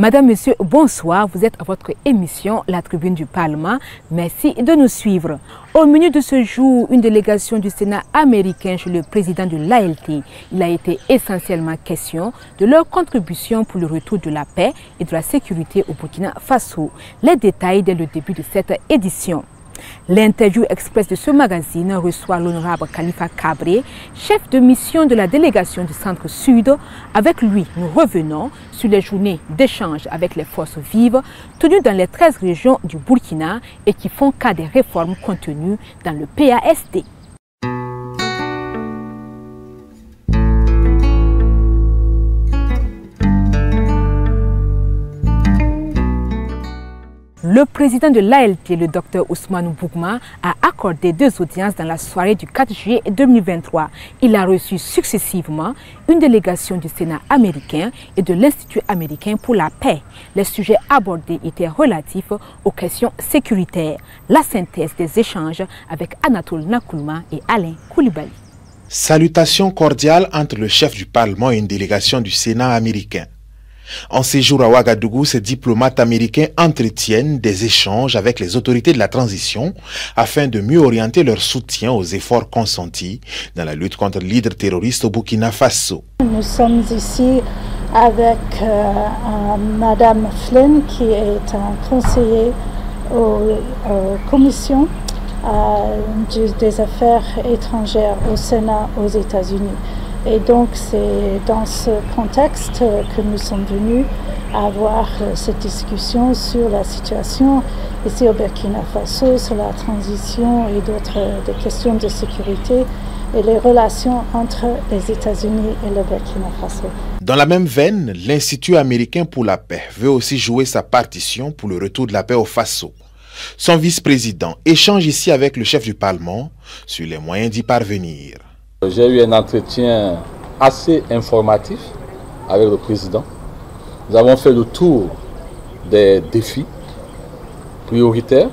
Madame, Monsieur, bonsoir. Vous êtes à votre émission La Tribune du Parlement. Merci de nous suivre. Au menu de ce jour, une délégation du Sénat américain chez le président de l'ALT. Il a été essentiellement question de leur contribution pour le retour de la paix et de la sécurité au Burkina Faso. Les détails dès le début de cette édition. L'interview express de ce magazine reçoit l'honorable Khalifa Kabré, chef de mission de la délégation du Centre-Sud. Avec lui, nous revenons sur les journées d'échange avec les forces vives tenues dans les 13 régions du Burkina et qui font cas des réformes contenues dans le PASD. Le président de l'ALT, le Dr Ousmane Bougma, a accordé 2 audiences dans la soirée du 4 juillet 2023. Il a reçu successivement une délégation du Sénat américain et de l'Institut américain pour la paix. Les sujets abordés étaient relatifs aux questions sécuritaires. La synthèse des échanges avec Anatole Nakoulma et Alain Koulibaly. Salutations cordiales entre le chef du Parlement et une délégation du Sénat américain. En séjour à Ouagadougou, ces diplomates américains entretiennent des échanges avec les autorités de la transition afin de mieux orienter leur soutien aux efforts consentis dans la lutte contre l'hydre terroriste au Burkina Faso. Nous sommes ici avec Madame Flynn, qui est un conseiller aux commissions des affaires étrangères au Sénat aux États-Unis. Et donc c'est dans ce contexte que nous sommes venus avoir cette discussion sur la situation ici au Burkina Faso, sur la transition et des questions de sécurité et les relations entre les États-Unis et le Burkina Faso. Dans la même veine, l'Institut américain pour la paix veut aussi jouer sa partition pour le retour de la paix au Faso. Son vice-président échange ici avec le chef du Parlement sur les moyens d'y parvenir. J'ai eu un entretien assez informatif avec le président. Nous avons fait le tour des défis prioritaires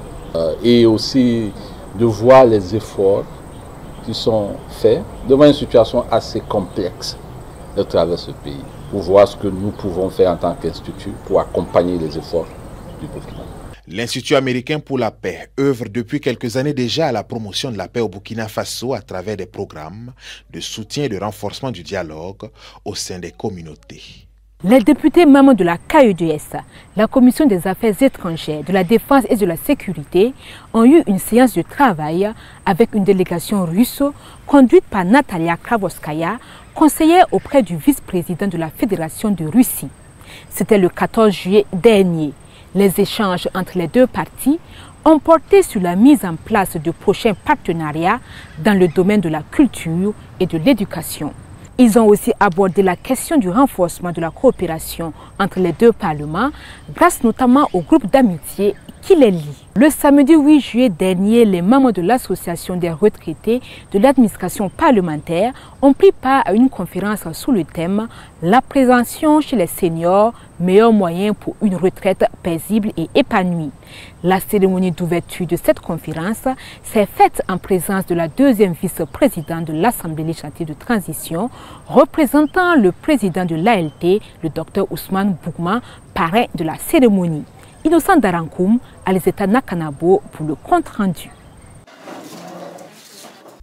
et aussi de voir les efforts qui sont faits devant une situation assez complexe à travers ce pays, pour voir ce que nous pouvons faire en tant qu'institut pour accompagner les efforts du Burkina. L'Institut américain pour la paix œuvre depuis quelques années déjà à la promotion de la paix au Burkina Faso à travers des programmes de soutien et de renforcement du dialogue au sein des communautés. Les députés membres de la KEDS, la Commission des affaires étrangères, de la défense et de la sécurité ont eu une séance de travail avec une délégation russe conduite par Natalia Kravoskaya, conseillère auprès du vice-président de la Fédération de Russie. C'était le 14 juillet dernier. Les échanges entre les deux parties ont porté sur la mise en place de prochains partenariats dans le domaine de la culture et de l'éducation. Ils ont aussi abordé la question du renforcement de la coopération entre les deux parlements, grâce notamment au groupe d'amitié qui les lie. Le samedi 8 juillet dernier, les membres de l'association des retraités de l'administration parlementaire ont pris part à une conférence sous le thème « La prévention chez les seniors, meilleur moyen pour une retraite paisible et épanouie ». La cérémonie d'ouverture de cette conférence s'est faite en présence de la 2e vice-présidente de l'Assemblée législative de transition, représentant le président de l'ALT, le Dr Ousmane Bougma, parrain de la cérémonie. Innocent Darankoum, Alizeta Nakanabo pour le compte-rendu.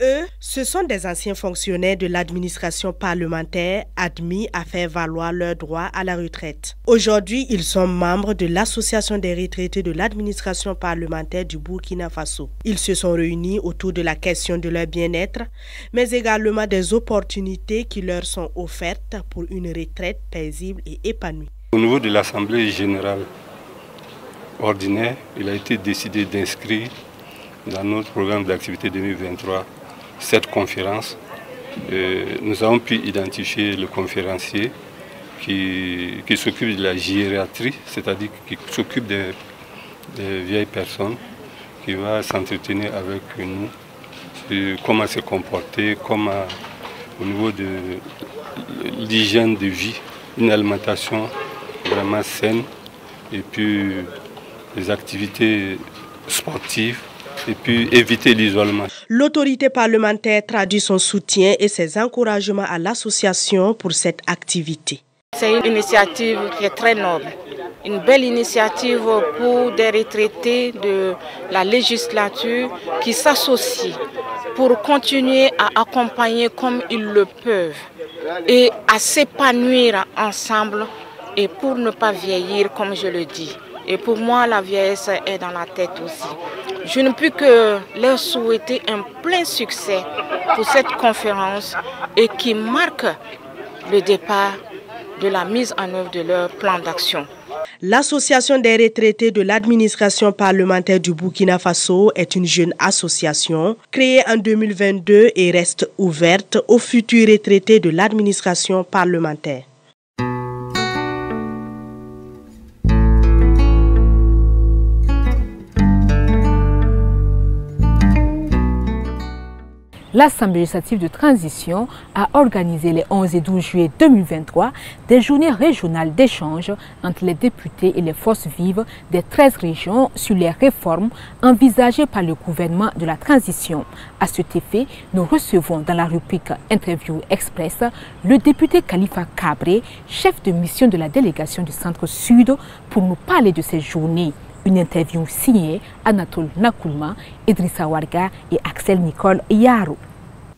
Eux, ce sont des anciens fonctionnaires de l'administration parlementaire admis à faire valoir leurs droits à la retraite. Aujourd'hui, ils sont membres de l'Association des retraités de l'administration parlementaire du Burkina Faso. Ils se sont réunis autour de la question de leur bien-être, mais également des opportunités qui leur sont offertes pour une retraite paisible et épanouie. Au niveau de l'Assemblée générale ordinaire, il a été décidé d'inscrire dans notre programme d'activité 2023 cette conférence. Nous avons pu identifier le conférencier qui s'occupe de la gériatrie, c'est-à-dire qui s'occupe des vieilles personnes, qui va s'entretenir avec nous, comment se comporter, comment au niveau de l'hygiène de vie, une alimentation vraiment saine et puis les activités sportives et puis éviter l'isolement. L'autorité parlementaire traduit son soutien et ses encouragements à l'association pour cette activité. C'est une initiative qui est très noble une belle initiative pour des retraités de la législature qui s'associent pour continuer à accompagner comme ils le peuvent et à s'épanouir ensemble et pour ne pas vieillir comme je le dis. Et pour moi, la vieillesse est dans la tête aussi. Je ne peux que leur souhaiter un plein succès pour cette conférence et qui marque le départ de la mise en œuvre de leur plan d'action. L'Association des retraités de l'administration parlementaire du Burkina Faso est une jeune association créée en 2022 et reste ouverte aux futurs retraités de l'administration parlementaire. L'Assemblée législative de transition a organisé les 11 et 12 juillet 2023 des journées régionales d'échange entre les députés et les forces vives des 13 régions sur les réformes envisagées par le gouvernement de la transition. À cet effet, nous recevons dans la rubrique Interview Express le député Khalifa Kabré, chef de mission de la délégation du Centre-Sud, pour nous parler de ces journées. Une interview signée Anatole Nakoulma, Idrissa Warga et Axel Nicole Yaro.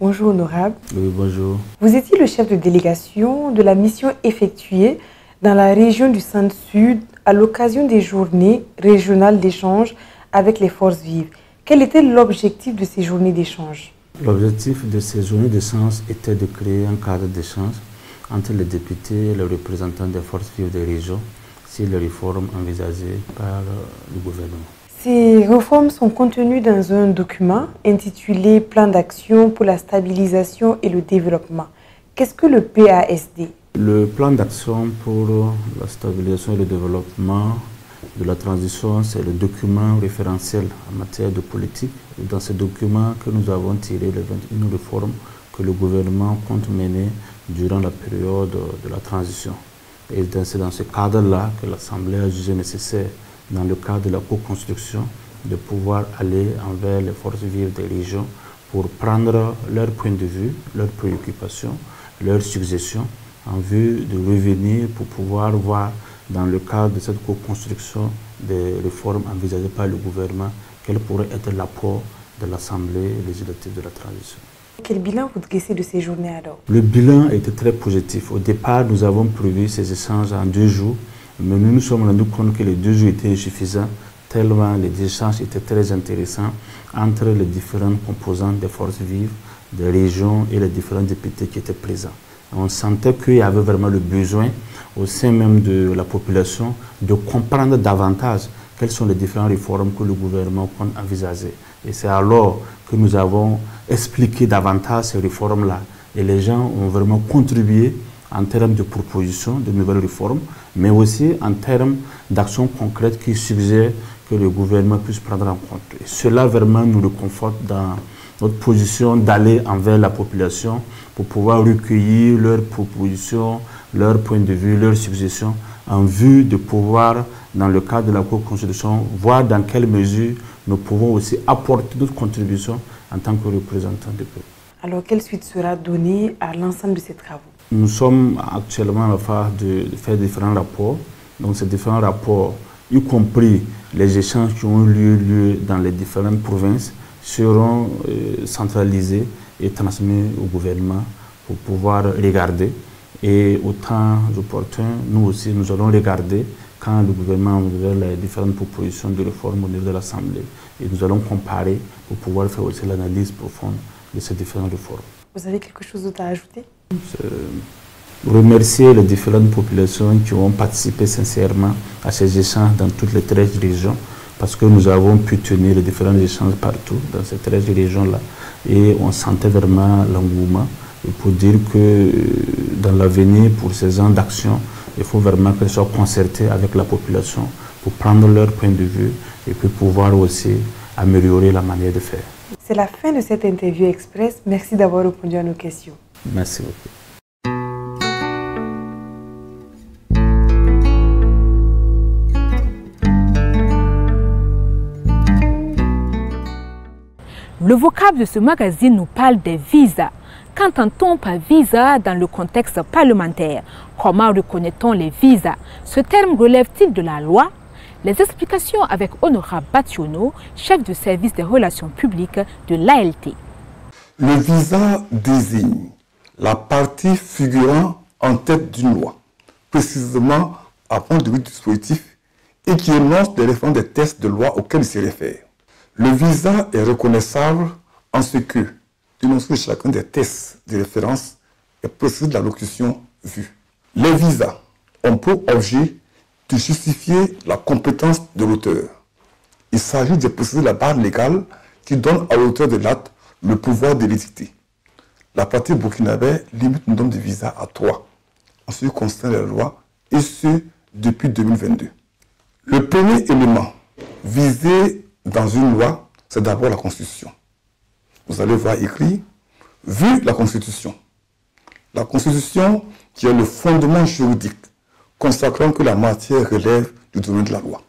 Bonjour honorable. Oui, bonjour. Vous étiez le chef de délégation de la mission effectuée dans la région du Centre-Sud à l'occasion des journées régionales d'échange avec les forces vives. Quel était l'objectif de ces journées d'échange? L'objectif de ces journées d'échange était de créer un cadre d'échange entre les députés et les représentants des forces vives des régions sur les réformes envisagées par le gouvernement. Ces réformes sont contenues dans un document intitulé « Plan d'action pour la stabilisation et le développement ». Qu'est-ce que le PASD? Le plan d'action pour la stabilisation et le développement de la transition, c'est le document référentiel en matière de politique. Et dans ce document que nous avons tiré les 21 réformes que le gouvernement compte mener durant la période de la transition. Et c'est dans ce cadre-là que l'Assemblée a jugé nécessaire, dans le cadre de la co-construction, de pouvoir aller envers les forces vives des régions pour prendre leur point de vue, leurs préoccupations, leurs suggestions, en vue de revenir pour pouvoir voir, dans le cadre de cette co-construction des réformes envisagées par le gouvernement, quel pourrait être l'apport de l'Assemblée législative de la transition. Quel bilan vous dressez de ces journées alors? Le bilan était très positif. Au départ, nous avons prévu ces échanges en 2 jours, mais nous nous sommes rendus compte que les 2 jours étaient insuffisants, tellement les échanges étaient très intéressants entre les différentes composantes des forces vives, des régions et les différents députés qui étaient présents. On sentait qu'il y avait vraiment le besoin, au sein même de la population, de comprendre davantage quelles sont les différentes réformes que le gouvernement compte envisager. Et c'est alors que nous avons expliqué davantage ces réformes-là. Et les gens ont vraiment contribué en termes de propositions, de nouvelles réformes, mais aussi en termes d'actions concrètes qui suggèrent que le gouvernement puisse prendre en compte. Et cela vraiment nous réconforte dans notre position d'aller envers la population pour pouvoir recueillir leurs propositions, leurs points de vue, leurs suggestions, en vue de pouvoir, dans le cadre de la co-construction, voir dans quelle mesure nous pouvons aussi apporter notre contribution en tant que représentants du peuple. Alors, quelle suite sera donnée à l'ensemble de ces travaux? Nous sommes actuellement à la phase de faire différents rapports. Donc, ces différents rapports, y compris les échanges qui ont eu lieu dans les différentes provinces, seront centralisés et transmis au gouvernement pour pouvoir regarder. Et au temps opportun, nous aussi, nous allons regarder quand le gouvernement enverra les différentes propositions de réforme au niveau de l'Assemblée. Et nous allons comparer pour pouvoir faire aussi l'analyse profonde de ces différentes réformes. Vous avez quelque chose d'autre à ajouter? Remercier les différentes populations qui ont participé sincèrement à ces échanges dans toutes les 13 régions, parce que nous avons pu tenir les différents échanges partout dans ces 13 régions-là. Et on sentait vraiment l'engouement. Et pour dire que dans l'avenir, pour ces gens d'action, il faut vraiment qu'elles soient concertées avec la population pour prendre leur point de vue et puis pouvoir aussi améliorer la manière de faire. C'est la fin de cette interview express. Merci d'avoir répondu à nos questions. Merci beaucoup. Le vocable de ce magazine nous parle des visas. Qu'entend-on par visa dans le contexte parlementaire? Comment reconnaît-on les visas? Ce terme relève-t-il de la loi? Les explications avec Honorable Bationo, chef de service des relations publiques de l'ALT. Le visa désigne la partie figurant en tête d'une loi, précisément avant de dispositif, et qui énonce les références des textes de loi auxquels il se réfère. Le visa est reconnaissable en ce que l'énoncé de chacun des textes de référence est précisé de la locution vue. Les visas ont pour objet de justifier la compétence de l'auteur. Il s'agit de préciser la base légale qui donne à l'auteur de l'acte le pouvoir de l'édicter. La partie burkinabé limite le nombre de visas à 3, en ce qui concerne la loi, et ce, depuis 2022. Le premier élément visé dans une loi, c'est d'abord la Constitution. Vous allez voir écrit, vu la Constitution. La Constitution qui est le fondement juridique, consacrant que la matière relève du domaine de la loi.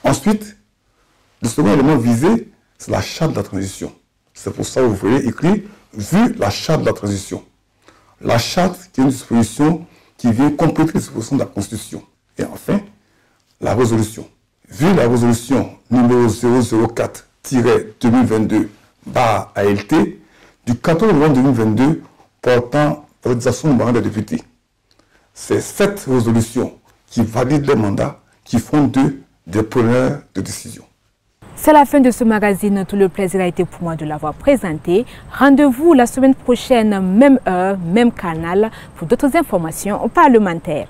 Ensuite, le second élément visé, c'est la charte de la transition. C'est pour ça que vous voyez écrit, vu la charte de la transition. La charte qui est une disposition qui vient compléter les dispositions de la Constitution. Et enfin, la résolution. Vu la résolution numéro 004-2022-ALT du 14 novembre 2022 portant validation du mandat des députés. C'est cette résolution qui valide les mandats qui font d'eux des preneurs de décision. C'est la fin de ce magazine. Tout le plaisir a été pour moi de l'avoir présenté. Rendez-vous la semaine prochaine, même heure, même canal, pour d'autres informations parlementaires.